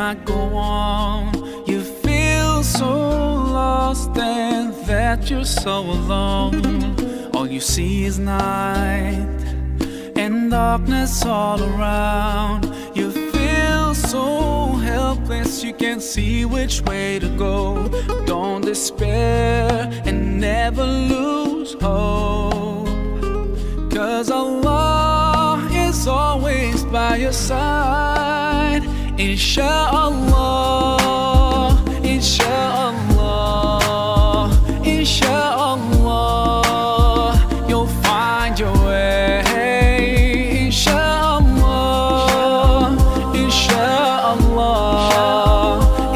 cannot go on. You feel so lost and that you're so alone. All you see is night and darkness all around. You feel so helpless, you can't see which way to go. Don't despair and never lose hope, 'cause Allah is always by your side. Insha'Allah, Insha'Allah, Insha'Allah, you'll find your way. Insha'Allah, Insha'Allah,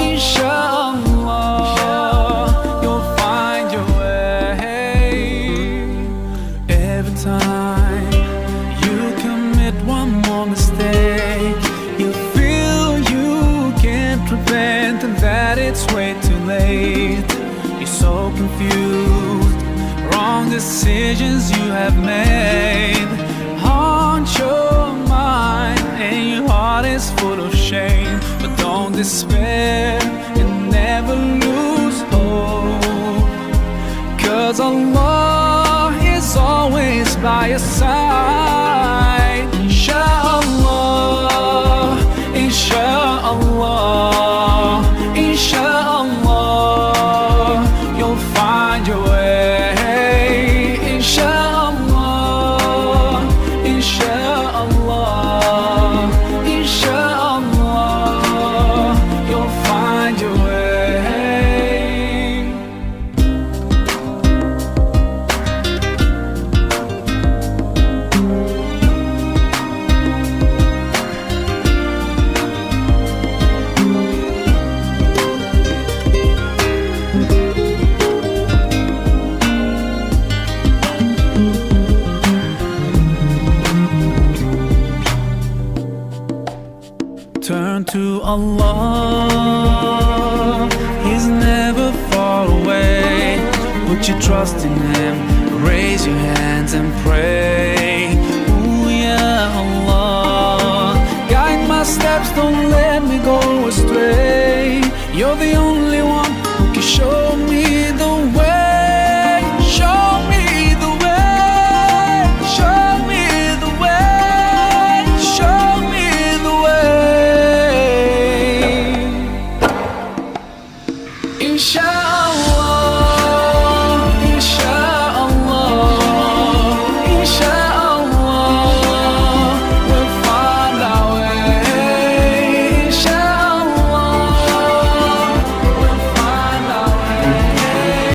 Insha'Allah, you'll find your way. Every time you commit one more mistake, you feel you can't repent and that it's way too late. You're so confused, wrong decisions you have made haunt your mind and your heart is full of shame. But don't despair and never lose hope, 'cause Allah is always by your side. Insha'Allah, Insha'Allah, Insha'Allah, you'll find your way. Insha'Allah, Insha'Allah, Insha'Allah, you'll find your way. Turn to Allah, He's never far away. Put your trust in Him, raise your hands and pray. Ooh, yeah, Allah, guide my steps, don't let me go astray. You're the only one who can show me the way. Show me the way, show me the way, show me the way. Inshallah.